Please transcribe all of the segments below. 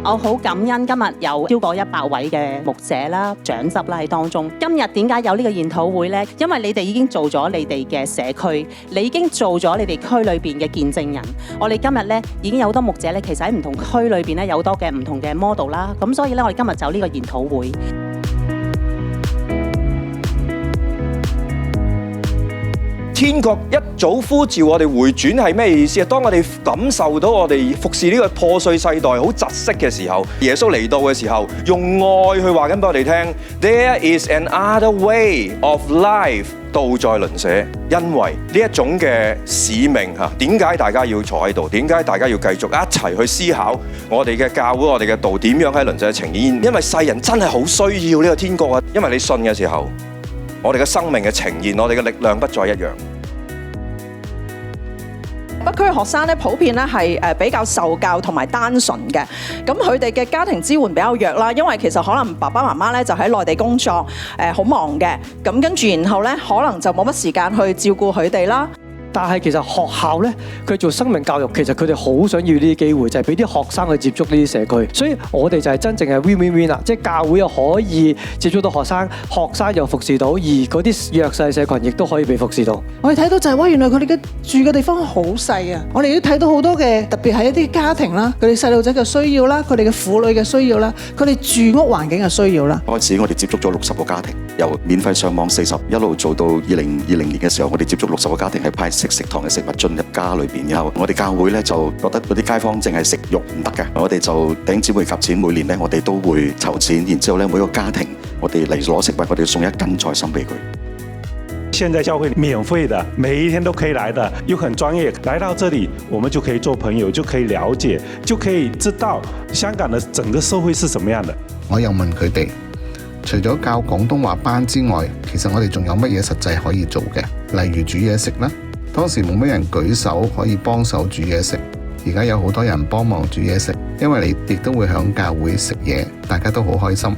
我好感恩今日有超過100位嘅牧者啦、長執啦喺當中。今日點解有呢個研討會呢？因為你哋已經做咗你哋嘅社區，你已經做咗你哋區裏邊嘅見證人。我哋今日呢已經有好多牧者咧，其實喺唔同區裏邊咧有好多嘅唔同嘅 model 啦。咁所以咧，我哋今日就呢個研討會。天國一早呼召我哋回轉係咩意思啊？當我哋感受到我哋服侍呢個破碎世代好窒息嘅時候，耶穌嚟到嘅時候，用愛去話緊俾我哋聽 ，There is another way of life， 道在鄰舍。因為呢一種嘅使命嚇，點解大家要坐喺度？點解大家要繼續一齊去思考我哋嘅教會、我哋嘅道點樣喺鄰舍呈現？因為世人真係好需要呢個天國啊！因為你信嘅時候，我哋嘅生命嘅呈現，我哋嘅力量不再一樣。北區學生咧普遍咧係比較受教同埋單純嘅，咁佢哋嘅家庭支援比較弱啦，因為其實可能爸爸媽媽咧就喺內地工作，好忙嘅，咁跟住然後咧可能就冇乜時間去照顧佢哋啦。但係其實學校咧，佢做生命教育，其實佢哋好想要呢啲機會，就係俾啲學生去接觸呢啲社區。所以我哋就係真正係 win-win-win 啦，即係教會又可以接觸到學生，學生又服侍到，而嗰啲弱勢社群亦都可以被服侍到。我哋睇到就係原來佢哋嘅住嘅地方好細啊！我哋都睇到好多嘅，特別係一啲家庭啦，佢哋細路仔嘅需要啦，佢哋嘅婦女嘅需要啦，佢哋住屋環境嘅需要啦。開始我哋接觸咗60個家庭，由免費上網40，一路做到2020年嘅時候，我哋接觸60個家庭係派食堂嘅食物進入家裏邊，然後我哋教會咧就覺得嗰啲街坊淨係食肉唔得嘅，我哋就弟兄姊妹夾錢，每年咧我哋都會籌錢，然之後咧每個家庭我哋嚟攞食物，我哋送1斤菜心俾佢。現在教會免費的，每一天都可以來的，又很專業，來到這裡我們就可以做朋友，就可以了解，就可以知道香港的整個社會是什麼樣的。我又問佢哋，除咗教廣東話班之外，其實我哋仲有乜嘢實際可以做嘅？例如煮嘢食啦。當時冇乜人舉手可以幫手煮嘢食，而家有好多人幫忙煮嘢食，因為你亦都會響教會食嘢，大家都好開心。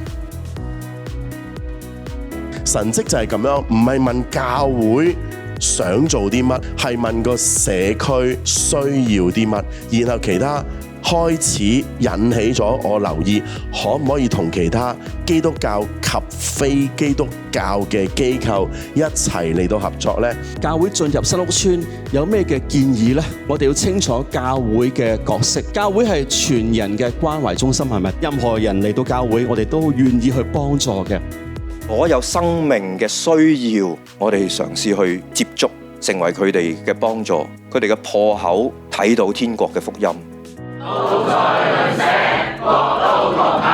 神蹟就係咁樣，唔係問教會想做啲乜，係問個社區需要啲乜，然後其他開始引起咗我留意，可唔可以同其他基督教及非基督教嘅機構一齊嚟到合作呢？教會進入新屋邨有咩嘅建議呢？我哋要清楚教會嘅角色，教會係全人嘅關懷中心，係咪？任何人嚟到教會，我哋都願意去幫助嘅。所有生命嘅需要，我哋嘗試去接觸，成為佢哋嘅幫助，佢哋嘅破口，睇到天國嘅福音。都在鄰舍，國度同行。